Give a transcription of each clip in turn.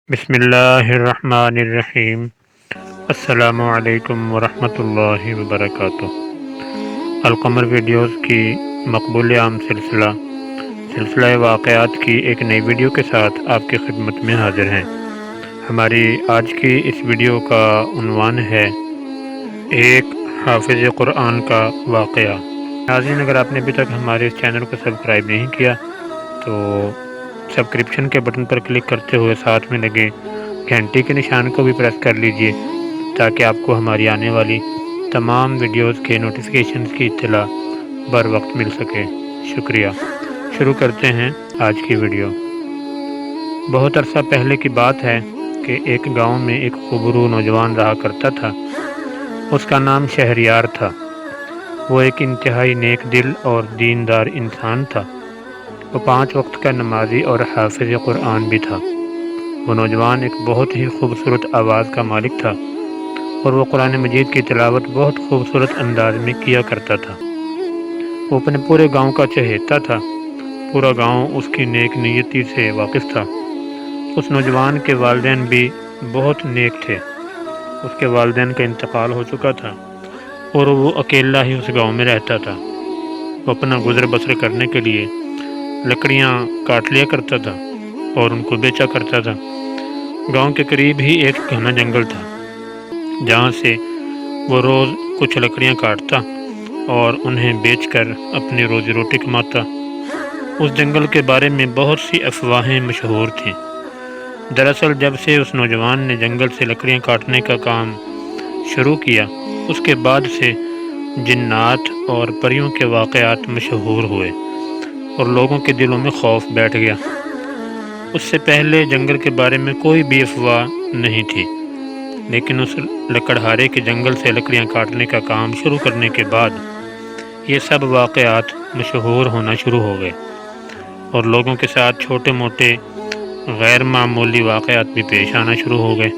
بسم اللہ الرحمن الرحیم۔ السلام علیکم ورحمۃ اللہ وبرکاتہ۔ القمر ویڈیوز کی مقبول عام سلسلہ واقعات کی ایک نئی ویڈیو کے ساتھ آپ کی خدمت میں حاضر ہیں۔ ہماری آج کی اس ویڈیو کا عنوان ہے ایک حافظ قرآن کا واقعہ۔ ناظرین، اگر آپ نے ابھی تک ہمارے اس چینل کو سبسکرائب نہیں کیا تو سبسکرپشن کے بٹن پر کلک کرتے ہوئے ساتھ میں لگے گھنٹی کے نشان کو بھی پریس کر لیجئے تاکہ آپ کو ہماری آنے والی تمام ویڈیوز کے نوٹیفیکیشنز کی اطلاع بر وقت مل سکے۔ شکریہ۔ شروع کرتے ہیں آج کی ویڈیو۔ بہت عرصہ پہلے کی بات ہے کہ ایک گاؤں میں ایک خوبرو نوجوان رہا کرتا تھا۔ اس کا نام شہریار تھا۔ وہ ایک انتہائی نیک دل اور دیندار انسان تھا۔ وہ 5 وقت کا نمازی اور حافظ قرآن بھی تھا۔ وہ نوجوان ایک بہت ہی خوبصورت آواز کا مالک تھا اور وہ قرآن مجید کی تلاوت بہت خوبصورت انداز میں کیا کرتا تھا۔ وہ اپنے پورے گاؤں کا چہیتا تھا۔ پورا گاؤں اس کی نیک نیتی سے واقف تھا۔ اس نوجوان کے والدین بھی بہت نیک تھے۔ اس کے والدین کا انتقال ہو چکا تھا اور وہ اکیلا ہی اس گاؤں میں رہتا تھا۔ وہ اپنا گزر بسر کرنے کے لیے لکڑیاں کاٹ لیا کرتا تھا اور ان کو بیچا کرتا تھا۔ گاؤں کے قریب ہی ایک گھنا جنگل تھا جہاں سے وہ روز کچھ لکڑیاں کاٹتا اور انہیں بیچ کر اپنی روزی روٹی کماتا۔ اس جنگل کے بارے میں بہت سی افواہیں مشہور تھیں۔ دراصل جب سے اس نوجوان نے جنگل سے لکڑیاں کاٹنے کا کام شروع کیا، اس کے بعد سے جنات اور پریوں کے واقعات مشہور ہوئے اور لوگوں کے دلوں میں خوف بیٹھ گیا۔ اس سے پہلے جنگل کے بارے میں کوئی بھی افواہ نہیں تھی، لیکن اس لکڑہارے کے جنگل سے لکڑیاں کاٹنے کا کام شروع کرنے کے بعد یہ سب واقعات مشہور ہونا شروع ہو گئے اور لوگوں کے ساتھ چھوٹے موٹے غیر معمولی واقعات بھی پیش آنا شروع ہو گئے۔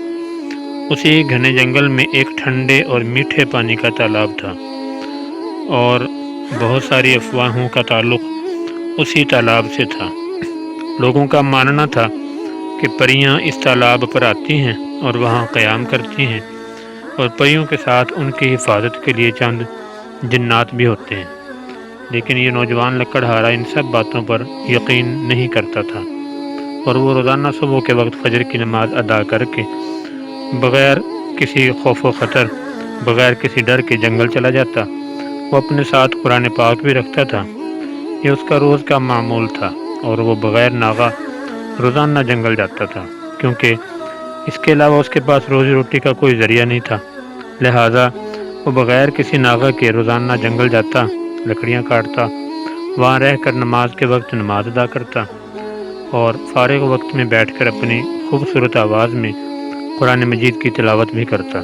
اسی گھنے جنگل میں ایک ٹھنڈے اور میٹھے پانی کا تالاب تھا اور بہت ساری افواہوں کا تعلق اسی تالاب سے تھا۔ لوگوں کا ماننا تھا کہ پریاں اس تالاب پر آتی ہیں اور وہاں قیام کرتی ہیں اور پریوں کے ساتھ ان کی حفاظت کے لیے چند جنات بھی ہوتے ہیں، لیکن یہ نوجوان لکڑہارا ان سب باتوں پر یقین نہیں کرتا تھا اور وہ روزانہ صبح کے وقت فجر کی نماز ادا کر کے بغیر کسی خوف و خطر، بغیر کسی ڈر کے جنگل چلا جاتا۔ وہ اپنے ساتھ قرآن پاک بھی رکھتا تھا۔ یہ اس کا روز کا معمول تھا اور وہ بغیر ناغہ روزانہ جنگل جاتا تھا، کیونکہ اس کے علاوہ اس کے پاس روزی روٹی کا کوئی ذریعہ نہیں تھا۔ لہٰذا وہ بغیر کسی ناغہ کے روزانہ جنگل جاتا، لکڑیاں کاٹتا، وہاں رہ کر نماز کے وقت نماز ادا کرتا اور فارغ وقت میں بیٹھ کر اپنی خوبصورت آواز میں قرآن مجید کی تلاوت بھی کرتا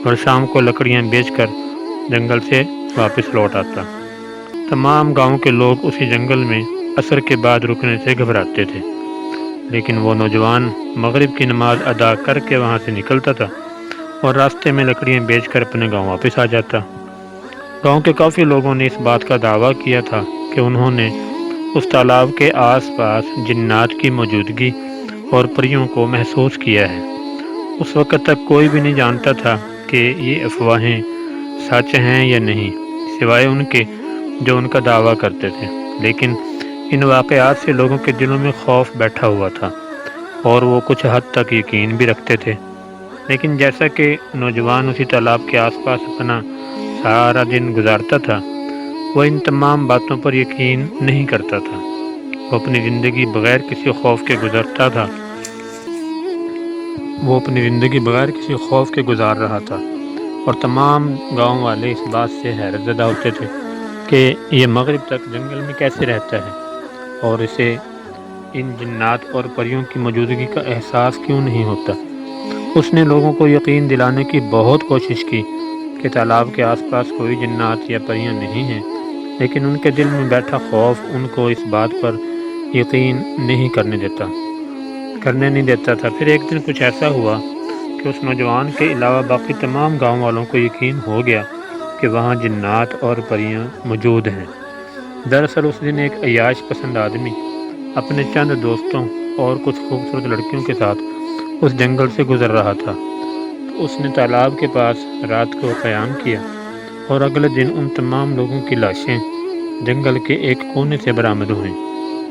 اور شام کو لکڑیاں بیچ کر جنگل سے واپس لوٹ آتا۔ تمام گاؤں کے لوگ اسی جنگل میں عصر کے بعد رکنے سے گھبراتے تھے، لیکن وہ نوجوان مغرب کی نماز ادا کر کے وہاں سے نکلتا تھا اور راستے میں لکڑیاں بیچ کر اپنے گاؤں واپس آ جاتا۔ گاؤں کے کافی لوگوں نے اس بات کا دعویٰ کیا تھا کہ انہوں نے اس تالاب کے آس پاس جنات کی موجودگی اور پریوں کو محسوس کیا ہے۔ اس وقت تک کوئی بھی نہیں جانتا تھا کہ یہ افواہیں سچ ہیں یا نہیں، سوائے ان کے جو ان کا دعویٰ کرتے تھے، لیکن ان واقعات سے لوگوں کے دلوں میں خوف بیٹھا ہوا تھا اور وہ کچھ حد تک یقین بھی رکھتے تھے۔ لیکن جیسا کہ نوجوان اسی تالاب کے آس پاس اپنا سارا دن گزارتا تھا، وہ ان تمام باتوں پر یقین نہیں کرتا تھا۔ وہ اپنی زندگی بغیر کسی خوف کے گزار رہا تھا اور تمام گاؤں والے اس بات سے حیرت زدہ ہوتے تھے کہ یہ مغرب تک جنگل میں کیسے رہتا ہے اور اسے ان جنات اور پریوں کی موجودگی کا احساس کیوں نہیں ہوتا۔ اس نے لوگوں کو یقین دلانے کی بہت کوشش کی کہ تالاب کے آس پاس کوئی جنات یا پریاں نہیں ہیں، لیکن ان کے دل میں بیٹھا خوف ان کو اس بات پر یقین نہیں کرنے دیتا تھا۔ پھر ایک دن کچھ ایسا ہوا کہ اس نوجوان کے علاوہ باقی تمام گاؤں والوں کو یقین ہو گیا کہ وہاں جنات اور پریاں موجود ہیں۔ دراصل اس دن ایک عیاش پسند آدمی اپنے چند دوستوں اور کچھ خوبصورت لڑکیوں کے ساتھ اس جنگل سے گزر رہا تھا، تو اس نے تالاب کے پاس رات کو قیام کیا، اور اگلے دن ان تمام لوگوں کی لاشیں جنگل کے ایک کونے سے برآمد ہوئیں۔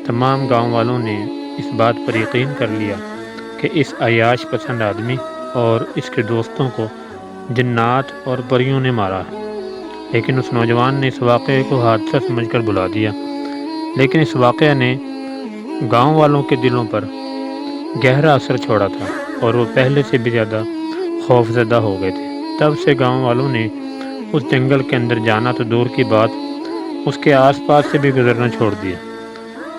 تمام گاؤں والوں نے اس بات پر یقین کر لیا کہ اس عیاش پسند آدمی اور اس کے دوستوں کو جنات اور پریوں نے مارا ہے، لیکن اس نوجوان نے اس واقعے کو حادثہ سمجھ کر بلا دیا۔ لیکن اس واقعے نے گاؤں والوں کے دلوں پر گہرا اثر چھوڑا تھا، اور وہ پہلے سے بھی زیادہ خوف زدہ ہو گئے تھے۔ تب سے گاؤں والوں نے اس جنگل کے اندر جانا تو دور کی بات، اس کے آس پاس سے بھی گزرنا چھوڑ دیا،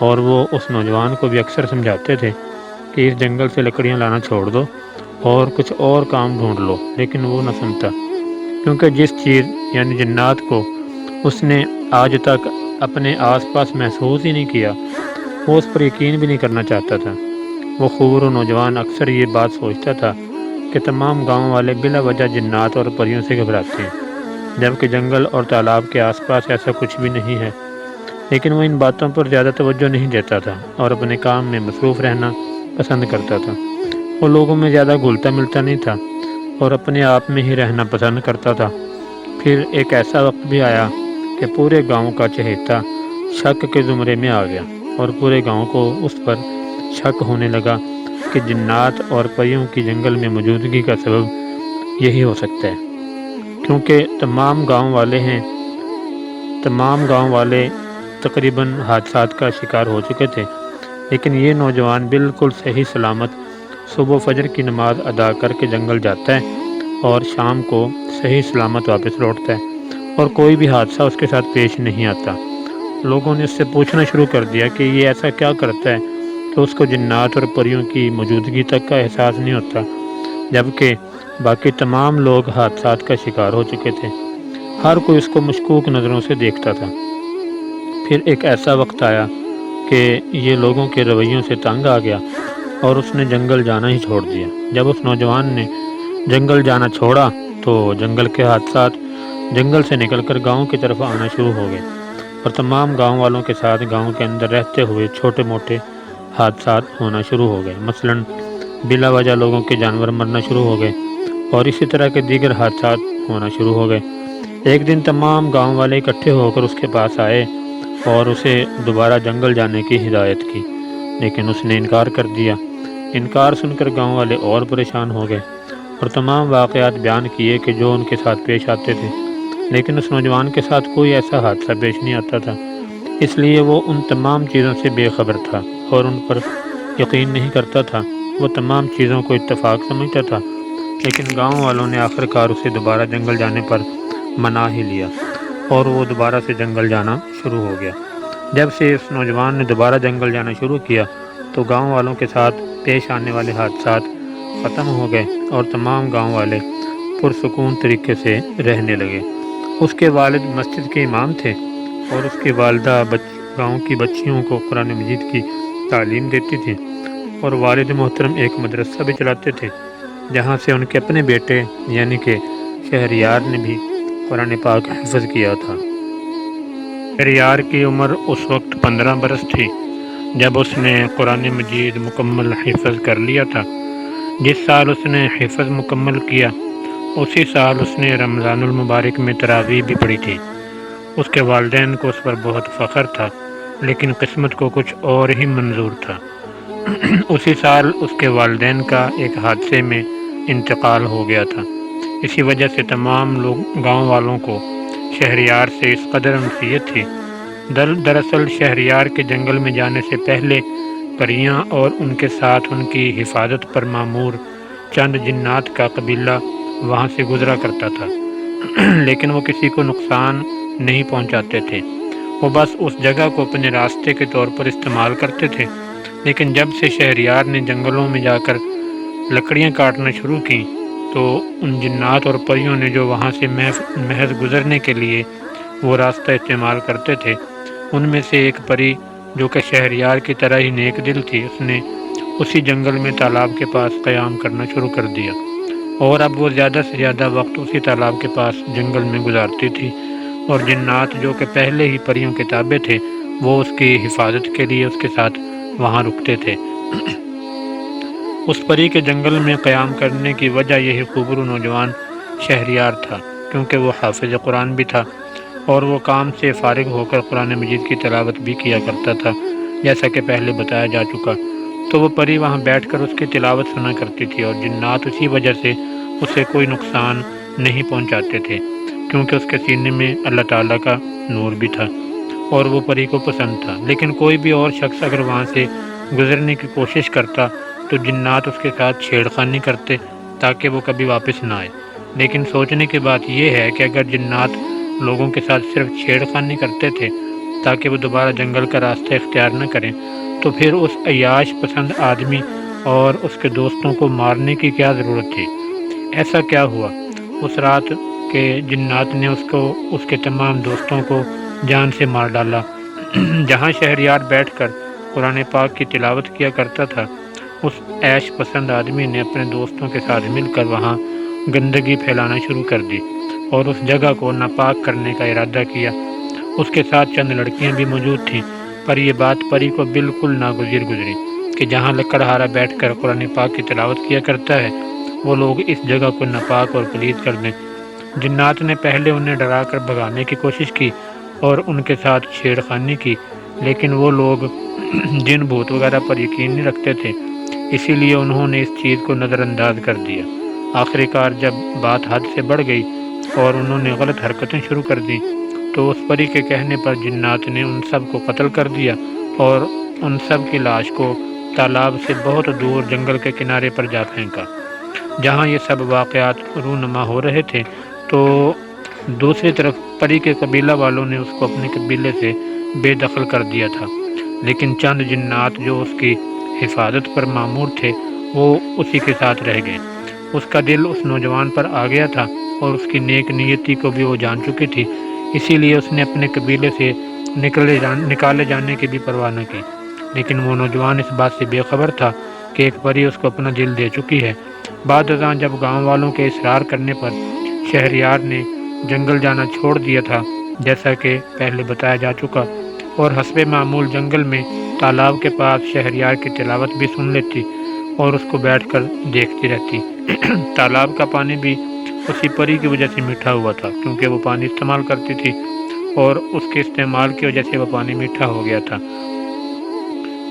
اور وہ اس نوجوان کو بھی اکثر سمجھاتے تھے کہ اس جنگل سے لکڑیاں لانا چھوڑ دو اور کچھ اور کام ڈھونڈ لو، لیکن وہ نہ سنتا، کیونکہ جس چیز یعنی جنات کو اس نے آج تک اپنے آس پاس محسوس ہی نہیں کیا، وہ اس پر یقین بھی نہیں کرنا چاہتا تھا۔ وہ خوبرو نوجوان اکثر یہ بات سوچتا تھا کہ تمام گاؤں والے بلا وجہ جنات اور پریوں سے گھبراتے ہیں، جبکہ جنگل اور تالاب کے آس پاس ایسا کچھ بھی نہیں ہے۔ لیکن وہ ان باتوں پر زیادہ توجہ نہیں دیتا تھا اور اپنے کام میں مصروف رہنا پسند کرتا تھا۔ وہ لوگوں میں زیادہ گھلتا ملتا نہیں تھا اور اپنے آپ میں ہی رہنا پسند کرتا تھا۔ پھر ایک ایسا وقت بھی آیا کہ پورے گاؤں کا چہیتا شک کے زمرے میں آ گیا، اور پورے گاؤں کو اس پر شک ہونے لگا کہ جنات اور پریوں کی جنگل میں موجودگی کا سبب یہی ہو سکتا ہے، کیونکہ تمام گاؤں والے تقریباً حادثات کا شکار ہو چکے تھے، لیکن یہ نوجوان بالکل صحیح سلامت صبح فجر کی نماز ادا کر کے جنگل جاتا ہے اور شام کو صحیح سلامت واپس لوٹتا ہے، اور کوئی بھی حادثہ اس کے ساتھ پیش نہیں آتا۔ لوگوں نے اس سے پوچھنا شروع کر دیا کہ یہ ایسا کیا کرتا ہے کہ اس کو جنات اور پریوں کی موجودگی تک کا احساس نہیں ہوتا، جبکہ باقی تمام لوگ حادثات کا شکار ہو چکے تھے۔ ہر کوئی اس کو مشکوک نظروں سے دیکھتا تھا۔ پھر ایک ایسا وقت آیا کہ یہ لوگوں کے رویوں سے تنگ آ گیا اور اس نے جنگل جانا ہی چھوڑ دیا۔ جب اس نوجوان نے جنگل جانا چھوڑا تو جنگل کے حادثات جنگل سے نکل کر گاؤں کی طرف آنا شروع ہو گئے، اور تمام گاؤں والوں کے ساتھ گاؤں کے اندر رہتے ہوئے چھوٹے موٹے حادثات ہونا شروع ہو گئے۔ مثلاً بلا وجہ لوگوں کے جانور مرنا شروع ہو گئے، اور اسی طرح کے دیگر حادثات ہونا شروع ہو گئے۔ ایک دن تمام گاؤں والے اکٹھے ہو کر اس کے پاس آئے اور اسے دوبارہ جنگل جانے کی ہدایت کی، لیکن اس نے انکار کر دیا۔ انکار سن کر گاؤں والے اور پریشان ہو گئے اور تمام واقعات بیان کیے کہ جو ان کے ساتھ پیش آتے تھے، لیکن اس نوجوان کے ساتھ کوئی ایسا حادثہ پیش نہیں آتا تھا، اس لیے وہ ان تمام چیزوں سے بے خبر تھا اور ان پر یقین نہیں کرتا تھا۔ وہ تمام چیزوں کو اتفاق سمجھتا تھا، لیکن گاؤں والوں نے آخر کار اسے دوبارہ جنگل جانے پر منا ہی لیا، اور وہ دوبارہ سے جنگل جانا شروع ہو گیا۔ جب سے اس نوجوان نے دوبارہ جنگل جانا شروع کیا تو گاؤں والوں کے ساتھ پیش آنے والے حادثات ختم ہو گئے اور تمام گاؤں والے پرسکون طریقے سے رہنے لگے۔ اس کے والد مسجد کے امام تھے اور اس کی والدہ گاؤں کی بچیوں کو قرآن مجید کی تعلیم دیتی تھیں، اور والد محترم ایک مدرسہ بھی چلاتے تھے جہاں سے ان کے اپنے بیٹے یعنی کہ شہریار نے بھی قرآن پاک حفظ کیا تھا۔ شہریار کی عمر اس وقت 15 برس تھی جب اس نے قرآن مجید مکمل حفظ کر لیا تھا۔ جس سال اس نے حفظ مکمل کیا اسی سال اس نے رمضان المبارک میں تراویح بھی پڑھی تھی۔ اس کے والدین کو اس پر بہت فخر تھا، لیکن قسمت کو کچھ اور ہی منظور تھا۔ اسی سال اس کے والدین کا ایک حادثے میں انتقال ہو گیا تھا۔ اسی وجہ سے تمام گاؤں والوں کو شہریار سے اس قدر انسیت تھی۔ دراصل شہریار کے جنگل میں جانے سے پہلے پریاں اور ان کے ساتھ ان کی حفاظت پر مامور چند جنات کا قبیلہ وہاں سے گزرا کرتا تھا، لیکن وہ کسی کو نقصان نہیں پہنچاتے تھے۔ وہ بس اس جگہ کو اپنے راستے کے طور پر استعمال کرتے تھے۔ لیکن جب سے شہریار نے جنگلوں میں جا کر لکڑیاں کاٹنا شروع کی تو ان جنات اور پریوں نے جو وہاں سے محض گزرنے کے لیے وہ راستہ استعمال کرتے تھے، ان میں سے ایک پری جو کہ شہریار کی طرح ہی نیک دل تھی، اس نے اسی جنگل میں تالاب کے پاس قیام کرنا شروع کر دیا، اور اب وہ زیادہ سے زیادہ وقت اسی تالاب کے پاس جنگل میں گزارتی تھی، اور جنات جو کہ پہلے ہی پریوں کے تابع تھے وہ اس کی حفاظت کے لیے اس کے ساتھ وہاں رکتے تھے۔ اس پری کے جنگل میں قیام کرنے کی وجہ یہی خوبرو نوجوان شہریار تھا، کیونکہ وہ حافظ قرآن بھی تھا اور وہ کام سے فارغ ہو کر قرآن مجید کی تلاوت بھی کیا کرتا تھا، جیسا کہ پہلے بتایا جا چکا۔ تو وہ پری وہاں بیٹھ کر اس کی تلاوت سنا کرتی تھی، اور جنات اسی وجہ سے اسے کوئی نقصان نہیں پہنچاتے تھے، کیونکہ اس کے سینے میں اللہ تعالیٰ کا نور بھی تھا اور وہ پری کو پسند تھا۔ لیکن کوئی بھی اور شخص اگر وہاں سے گزرنے کی کوشش کرتا تو جنات اس کے ساتھ چھیڑ خانی کرتے تاکہ وہ کبھی واپس نہ آئے۔ لیکن سوچنے کی بات یہ ہے کہ اگر جنات لوگوں کے ساتھ صرف چھیڑ خانی کرتے تھے تاکہ وہ دوبارہ جنگل کا راستہ اختیار نہ کریں، تو پھر اس عیاش پسند آدمی اور اس کے دوستوں کو مارنے کی کیا ضرورت تھی؟ ایسا کیا ہوا اس رات کہ جنات نے اس کے تمام دوستوں کو جان سے مار ڈالا؟ جہاں شہریار بیٹھ کر قرآن پاک کی تلاوت کیا کرتا تھا، اس عیش پسند آدمی نے اپنے دوستوں کے ساتھ مل کر وہاں گندگی پھیلانا شروع کر دی اور اس جگہ کو ناپاک کرنے کا ارادہ کیا۔ اس کے ساتھ چند لڑکیاں بھی موجود تھیں، پر یہ بات پری کو بالکل ناگزیر گزری کہ جہاں لکڑہارا بیٹھ کر قرآن پاک کی تلاوت کیا کرتا ہے، وہ لوگ اس جگہ کو ناپاک اور پلید کر دیں۔ جنات نے پہلے انہیں ڈرا کر بھگانے کی کوشش کی اور ان کے ساتھ چھیڑ خانی کی، لیکن وہ لوگ جن بھوت وغیرہ پر یقین نہیں رکھتے تھے، اسی لیے انہوں نے اس چیز کو نظر انداز کر دیا۔ آخر کار جب بات حد سے بڑھ گئی اور انہوں نے غلط حرکتیں شروع کر دیں، تو اس پری کے کہنے پر جنات نے ان سب کو قتل کر دیا اور ان سب کی لاش کو تالاب سے بہت دور جنگل کے کنارے پر جا پھینکا۔ جہاں یہ سب واقعات رونما ہو رہے تھے تو دوسری طرف پری کے قبیلہ والوں نے اس کو اپنے قبیلے سے بے دخل کر دیا تھا، لیکن چند جنات جو اس کی حفاظت پر مامور تھے وہ اسی کے ساتھ رہ گئے۔ اس کا دل اس نوجوان پر آ گیا تھا اور اس کی نیک نیتی کو بھی وہ جان چکی تھی، اسی لیے اس نے اپنے قبیلے سے نکالے جانے کی بھی پرواہ نہ کی۔ لیکن وہ نوجوان اس بات سے بے خبر تھا کہ ایک پری اس کو اپنا دل دے چکی ہے۔ بعد ازاں جب گاؤں والوں کے اصرار کرنے پر شہریار نے جنگل جانا چھوڑ دیا تھا، جیسا کہ پہلے بتایا جا چکا، اور حسب معمول جنگل میں تالاب کے پاس شہریار کی تلاوت بھی سن لیتی اور اس کو بیٹھ کر دیکھتی رہتی۔ تالاب کا پانی بھی اسی پری کی وجہ سے میٹھا ہوا تھا، کیونکہ وہ پانی استعمال کرتی تھی اور اس کے استعمال کی وجہ سے وہ پانی میٹھا ہو گیا تھا۔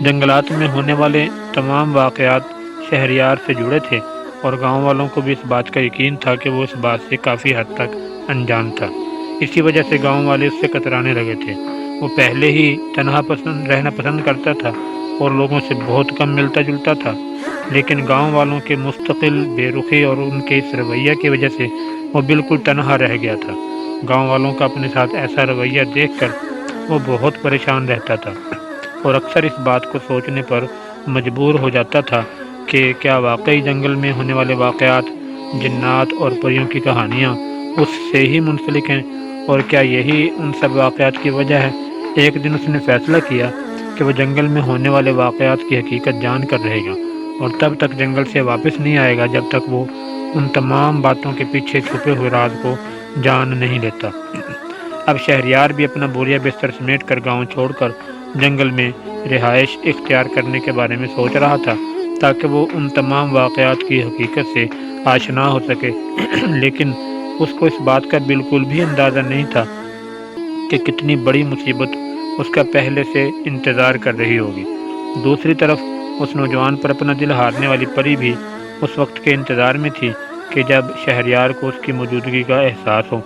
جنگلات میں ہونے والے تمام واقعات شہریار سے جڑے تھے اور گاؤں والوں کو بھی اس بات کا یقین تھا کہ وہ اس بات سے کافی حد تک انجان تھا۔ اسی وجہ سے گاؤں والے اس سے کترانے لگے تھے۔ وہ پہلے ہی تنہا رہنا پسند کرتا تھا اور لوگوں سے بہت کم ملتا جلتا تھا، لیکن گاؤں والوں کے مستقل بے رخی اور ان کے اس رویہ کی وجہ سے وہ بالکل تنہا رہ گیا تھا۔ گاؤں والوں کا اپنے ساتھ ایسا رویہ دیکھ کر وہ بہت پریشان رہتا تھا اور اکثر اس بات کو سوچنے پر مجبور ہو جاتا تھا کہ کیا واقعی جنگل میں ہونے والے واقعات، جنات اور پریوں کی کہانیاں اس سے ہی منسلک ہیں، اور کیا یہی ان سب واقعات کی وجہ ہے؟ ایک دن اس نے فیصلہ کیا کہ وہ جنگل میں ہونے والے واقعات کی حقیقت جان کر رہے گا اور تب تک جنگل سے واپس نہیں آئے گا جب تک وہ ان تمام باتوں کے پیچھے چھپے ہوئے راز کو جان نہیں لیتا۔ اب شہریار بھی اپنا بوریا بستر سمیٹ کر گاؤں چھوڑ کر جنگل میں رہائش اختیار کرنے کے بارے میں سوچ رہا تھا تاکہ وہ ان تمام واقعات کی حقیقت سے آشنا ہو سکے، لیکن اس کو اس بات کا بالکل بھی اندازہ نہیں تھا کہ کتنی بڑی مصیبت اس کا پہلے سے انتظار کر رہی ہوگی۔ دوسری طرف اس نوجوان پر اپنا دل ہارنے والی پری بھی اس وقت کے انتظار میں تھی کہ جب شہریار کو اس کی موجودگی کا احساس ہو۔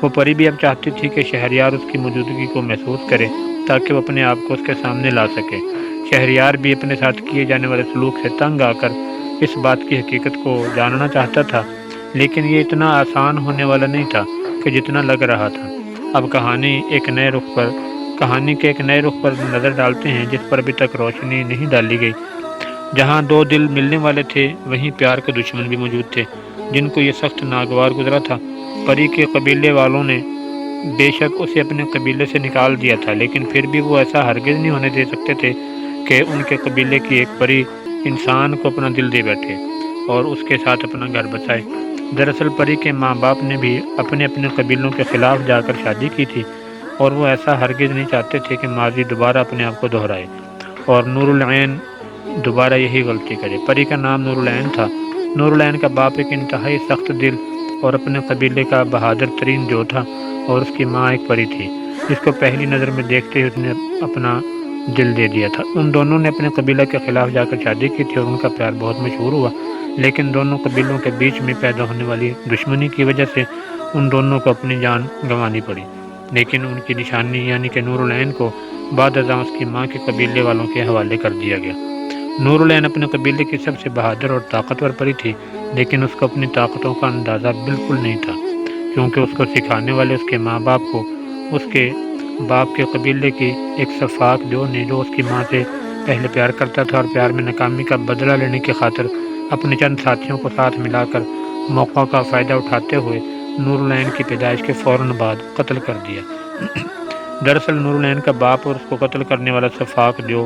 وہ پری بھی اب چاہتی تھی کہ شہریار اس کی موجودگی کو محسوس کرے تاکہ وہ اپنے آپ کو اس کے سامنے لا سکے۔ شہریار بھی اپنے ساتھ کیے جانے والے سلوک سے تنگ آ کر اس بات کی حقیقت کو جاننا چاہتا تھا، لیکن یہ اتنا آسان ہونے والا نہیں تھا کہ جتنا لگ رہا تھا۔ اب کہانی کے ایک نئے رخ پر نظر ڈالتے ہیں جس پر ابھی تک روشنی نہیں ڈالی گئی۔ جہاں دو دل ملنے والے تھے وہیں پیار کے دشمن بھی موجود تھے، جن کو یہ سخت ناگوار گزرا تھا۔ پری کے قبیلے والوں نے بے شک اسے اپنے قبیلے سے نکال دیا تھا، لیکن پھر بھی وہ ایسا ہرگز نہیں ہونے دے سکتے تھے کہ ان کے قبیلے کی ایک پری انسان کو اپنا دل دے بیٹھے اور اس کے ساتھ اپنا گھر بسائے۔ دراصل پری کے ماں باپ نے بھی اپنے قبیلوں کے خلاف جا کر شادی کی تھی اور وہ ایسا ہرگز نہیں چاہتے تھے کہ ماضی دوبارہ اپنے آپ کو دہرائے، اور نور العین دوبارہ یہی غلطی کرے۔ پری کا نام نور العین تھا۔ نور العین کا باپ ایک انتہائی سخت دل اور اپنے قبیلے کا بہادر ترین جو تھا، اور اس کی ماں ایک پری تھی جس کو پہلی نظر میں دیکھتے ہی اس نے اپنا دل دے دیا تھا۔ ان دونوں نے اپنے قبیلہ کے خلاف جا کر شادی کی تھی اور ان کا پیار بہت مشہور ہوا، لیکن دونوں قبیلوں کے بیچ میں پیدا ہونے والی دشمنی کی وجہ سے ان دونوں کو اپنی جان گنوانی پڑی۔ لیکن ان کی نشانی یعنی کہ نور العین کو بعد ازاں اس کی ماں کے قبیلے والوں کے حوالے کر دیا گیا۔ نور العین اپنے قبیلے کی سب سے بہادر اور طاقتور پری تھی، لیکن اس کو اپنی طاقتوں کا اندازہ بالکل نہیں تھا، کیونکہ اس کو سکھانے والے اس کے ماں باپ کو اس کے باپ کے قبیلے کی ایک صفاق جو نے جو اس کی ماں سے پہلے پیار کرتا تھا اور پیار میں ناکامی کا بدلہ لینے کی خاطر اپنے چند ساتھیوں کو ساتھ ملا کر موقع کا فائدہ اٹھاتے ہوئے نور العین کی پیدائش کے فوراً بعد قتل کر دیا۔ دراصل نور العین کا باپ اور اس کو قتل کرنے والا صفاق جو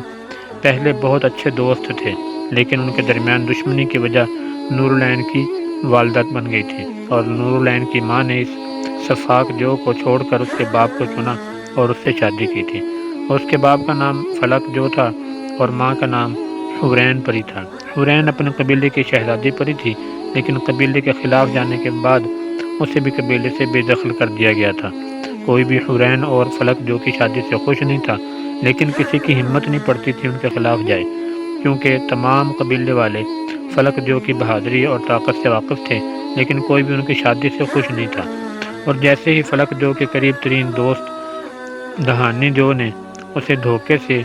پہلے بہت اچھے دوست تھے، لیکن ان کے درمیان دشمنی کی وجہ نور العین کی والدہ بن گئی تھی، اور نور العین کی ماں نے اس صفاق جو کو چھوڑ کر اس کے باپ کو چنا اور اس سے شادی کی تھی، اور اس کے باپ کا نام فلک جو تھا اور ماں کا نام حورین پری تھا۔ حورین اپنے قبیلے کی شہزادی پری تھی، لیکن قبیلے کے خلاف جانے کے بعد اسے بھی قبیلے سے بے دخل کر دیا گیا تھا۔ کوئی بھی حورین اور فلک جو کی شادی سے خوش نہیں تھا، لیکن کسی کی ہمت نہیں پڑتی تھی ان کے خلاف جائے، کیونکہ تمام قبیلے والے فلک جو کی بہادری اور طاقت سے واقف تھے، لیکن کوئی بھی ان کی شادی سے خوش نہیں تھا۔ اور جیسے ہی فلک جو کے قریب ترین دوست دہانی جو نے اسے دھوکے سے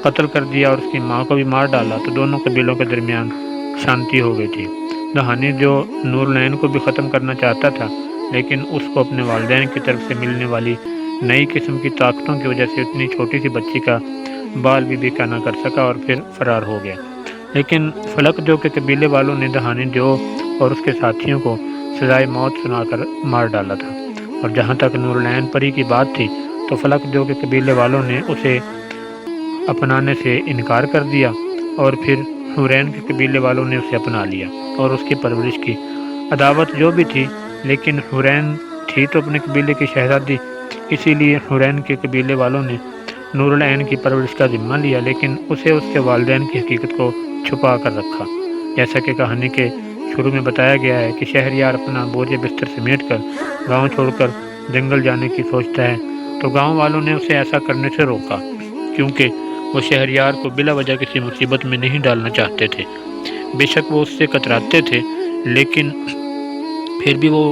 قتل کر دیا اور اس کی ماں کو بھی مار ڈالا، تو دونوں قبیلوں کے درمیان شانتی ہو گئی تھی۔ دہانی جو نور العین کو بھی ختم کرنا چاہتا تھا، لیکن اس کو اپنے والدین کی طرف سے ملنے والی نئی قسم کی طاقتوں کی وجہ سے اتنی چھوٹی سی بچی کا بال بھی بیکا نہ کر سکا اور پھر فرار ہو گیا۔ لیکن فلک جو کے قبیلے والوں نے دہانی جو اور اس کے ساتھیوں کو سزائے موت سنا کر مار ڈالا تھا، اور جہاں تک نور العین پری کی بات تھی تو فلک جو کے قبیلے والوں نے اسے اپنانے سے انکار کر دیا، اور پھر حورین کے قبیلے والوں نے اسے اپنا لیا اور اس کی پرورش کی۔ عداوت جو بھی تھی، لیکن حورین تھی تو اپنے قبیلے کی شہزادی، اسی لیے حورین کے قبیلے والوں نے نور العین کی پرورش کا ذمہ لیا، لیکن اسے اس کے والدین کی حقیقت کو چھپا کر رکھا۔ جیسا کہ کہانی کے شروع میں بتایا گیا ہے کہ شہریار اپنا بوجھ بستر سمیٹ کر گاؤں چھوڑ کر جنگل جانے کی سوچتا ہے، تو گاؤں والوں نے اسے ایسا کرنے سے روکا، کیونکہ وہ شہریار کو بلا وجہ کسی مصیبت میں نہیں ڈالنا چاہتے تھے۔ بے شک وہ اس سے کتراتے تھے، لیکن پھر بھی وہ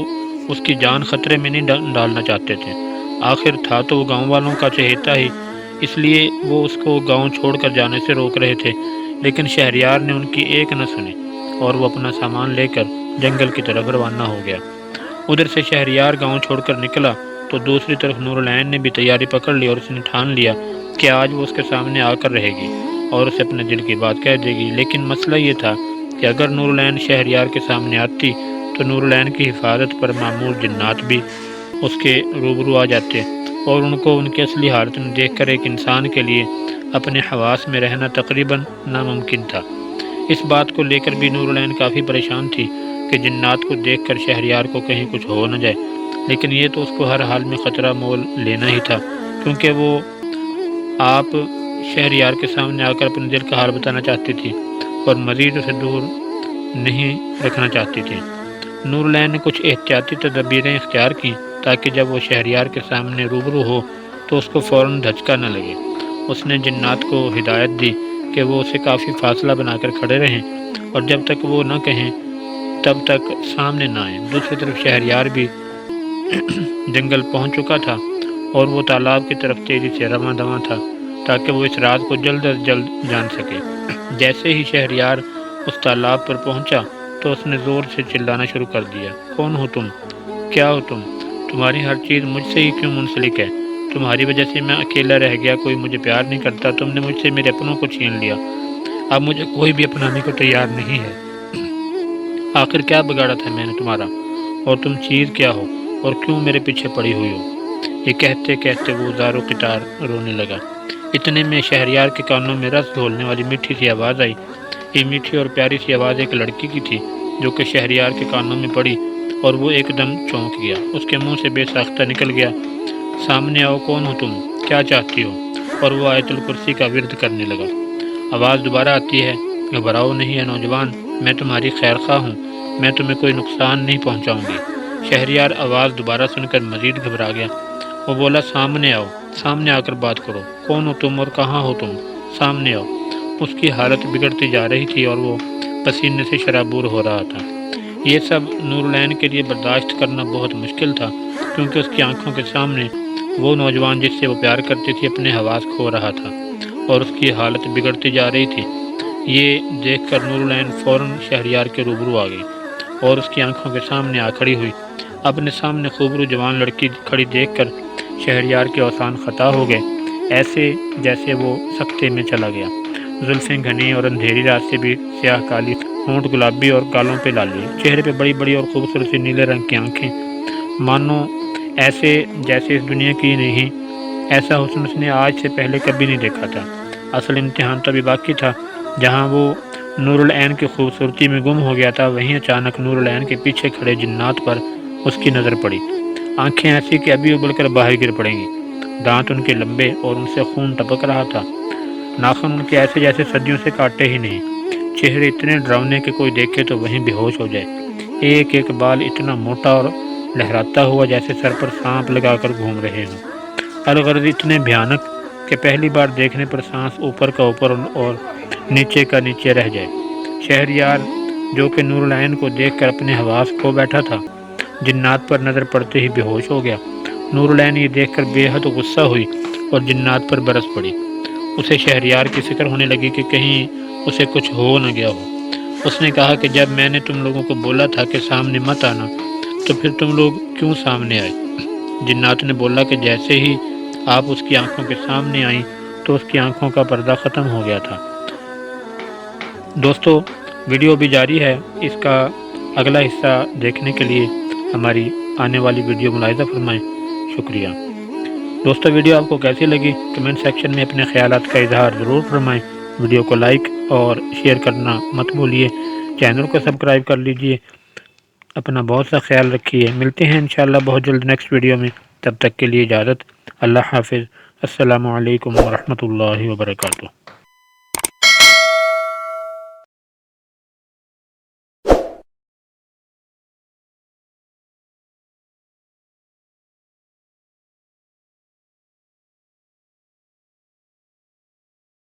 اس کی جان خطرے میں نہیں ڈالنا چاہتے تھے۔ آخر تھا تو وہ گاؤں والوں کا چہیتا ہی، اس لیے وہ اس کو گاؤں چھوڑ کر جانے سے روک رہے تھے، لیکن شہریار نے ان کی ایک نہ سنی اور وہ اپنا سامان لے کر جنگل کی طرف روانہ ہو گیا۔ ادھر سے شہریار گاؤں چھوڑ کر نکلا تو دوسری طرف نور العین نے بھی تیاری پکڑ لی اور اس نے ٹھان لیا کہ آج وہ اس کے سامنے آ کر رہے گی اور اسے اپنے دل کی بات کہہ دے گی۔ لیکن مسئلہ یہ تھا کہ اگر نور العین شہریار کے سامنے آتی تو نور العین کی حفاظت پر معمور جنات بھی اس کے روبرو آ جاتے، اور ان کو ان کی اصلی حالت میں دیکھ کر ایک انسان کے لیے اپنے حواس میں رہنا تقریباً ناممکن تھا۔ اس بات کو لے کر بھی نور العین کافی پریشان تھی کہ جنات کو دیکھ کر شہریار کو کہیں کچھ ہو نہ جائے، لیکن یہ تو اس کو ہر حال میں خطرہ مول لینا ہی تھا، کیونکہ وہ آپ شہریار کے سامنے آ کر اپنے دل کا حال بتانا چاہتی تھی اور مزید اسے دور نہیں رکھنا چاہتی تھی۔ نور العین نے کچھ احتیاطی تدابیریں اختیار کیں تاکہ جب وہ شہریار کے سامنے روبرو ہو تو اس کو فوراً دھچکا نہ لگے۔ اس نے جنات کو ہدایت دی کہ وہ اسے کافی فاصلہ بنا کر کھڑے رہیں اور جب تک وہ نہ کہیں تب تک سامنے نہ آئیں۔ دوسری طرف شہریار بھی جنگل پہنچ چکا تھا اور وہ تالاب کی طرف تیزی سے رواں دواں تھا تاکہ وہ اس راز کو جلد از جلد جان سکے۔ جیسے ہی شہریار اس تالاب پر پہنچا تو اس نے زور سے چلانا شروع کر دیا، کون ہو تم؟ کیا ہو تم؟ تمہاری ہر چیز مجھ سے ہی کیوں منسلک ہے؟ تمہاری وجہ سے میں اکیلا رہ گیا، کوئی مجھے پیار نہیں کرتا، تم نے مجھ سے میرے اپنوں کو چھین لیا، اب مجھے کوئی بھی اپنانے کو تیار نہیں ہے۔ آخر کیا بگاڑا تھا میں نے تمہارا، اور تم چیز کیا ہو اور کیوں میرے پیچھے پڑی ہوئی ہو؟ یہ کہتے کہتے وہ زار و قطار رونے لگا۔ اتنے میں شہریار کے کانوں میں رس گھولنے والی میٹھی سی آواز آئی۔ یہ میٹھی اور پیاری سی آواز ایک لڑکی کی تھی جو کہ شہریار کے کانوں میں پڑی اور وہ ایک دم چونک گیا۔ اس کے منہ سے بے ساختہ نکل گیا، سامنے آؤ، کون ہو تم؟ کیا چاہتی ہو؟ اور وہ آیت الکرسی کا ورد کرنے لگا۔ آواز دوبارہ آتی ہے، گھبراؤ نہیں ہے نوجوان، میں تمہاری خیر خواہ ہوں، میں تمہیں کوئی نقصان نہیں پہنچاؤں گی۔ شہریار آواز دوبارہ سن کر مزید گھبرا گیا۔ وہ بولا سامنے آؤ، سامنے آ کر بات کرو، کون ہو تم اور کہاں ہو تم، سامنے آؤ۔ اس کی حالت بگڑتی جا رہی تھی اور وہ پسینے سے شرابور ہو رہا تھا۔ یہ سب نور العین کے لیے برداشت کرنا بہت مشکل تھا، کیونکہ اس کی آنکھوں کے سامنے وہ نوجوان جس سے وہ پیار کرتی تھی اپنے حواس کھو رہا تھا اور اس کی حالت بگڑتی جا رہی تھی۔ یہ دیکھ کر نور العین فوراً شہریار کے روبرو آ گئی اور اس کی آنکھوں کے سامنے آ کھڑی ہوئی۔ اپنے سامنے خوبرو جوان لڑکی کھڑی دیکھ کر شہریار کے اوسان خطا ہو گئے، ایسے جیسے وہ سکتے میں چلا گیا۔ زلفیں گھنی اور اندھیری رات سے بھی سیاہ کالی، ہونٹ گلابی اور گالوں پہ لالی، چہرے پہ بڑی بڑی اور خوبصورت سی نیلے رنگ کی آنکھیں، مانو ایسے جیسے اس دنیا کی نہیں۔ ایسا حسن اس نے آج سے پہلے کبھی نہیں دیکھا تھا۔ اصل امتحان تو ابھی باقی تھا۔ جہاں وہ نور العین کی خوبصورتی میں گم ہو گیا تھا، وہیں اچانک نور العین کے پیچھے کھڑے جنات پر اس کی نظر پڑی۔ آنکھیں ایسی کہ ابھی ابل کر باہر گر پڑیں گی، دانت ان کے لمبے اور ان سے خون ٹپک رہا تھا، ناخن ان کے ایسے جیسے صدیوں سے کاٹے ہی نہیں، چہرے اتنے ڈراؤنے کہ کوئی دیکھے تو وہیں بے ہوش ہو جائے، ایک ایک بال اتنا موٹا اور لہراتا ہوا جیسے سر پر سانپ لگا کر گھوم رہے ہوں، الغرض اتنے بھیانک کہ پہلی بار دیکھنے پر سانس اوپر کا اوپر اور نیچے کا نیچے رہ جائے۔ شہریار جو کہ نور العین کو دیکھ کر اپنے حواس کھو بیٹھا تھا، جنات پر نظر پڑتے ہی بے ہوش ہو گیا۔ نور العین یہ دیکھ کر بے حد غصہ ہوئی اور جنات پر برس پڑی۔ اسے شہریار کی فکر ہونے لگی کہ کہیں اسے کچھ ہو نہ گیا ہو۔ اس نے کہا کہ جب میں نے تم لوگوں کو بولا تھا کہ سامنے مت آنا تو پھر تم لوگ کیوں سامنے آئے؟ جنات نے بولا کہ جیسے ہی آپ اس کی آنکھوں کے سامنے آئیں تو اس کی آنکھوں کا پردہ ختم ہو گیا تھا۔ دوستو، ویڈیو بھی جاری ہے، اس کا اگلا حصہ دیکھنے کے لیے ہماری آنے والی ویڈیو ملاحظہ فرمائیں۔ شکریہ دوستو۔ ویڈیو آپ کو کیسی لگی کمنٹ سیکشن میں اپنے خیالات کا اظہار ضرور فرمائیں۔ ویڈیو کو لائک اور شیئر کرنا مت بھولیے، چینل کو سبسکرائب کر لیجئے۔ اپنا بہت سا خیال رکھیے، ملتے ہیں انشاءاللہ بہت جلد نیکسٹ ویڈیو میں، تب تک کے لیے اجازت، اللہ حافظ، السلام علیکم ورحمۃ اللہ وبرکاتہ۔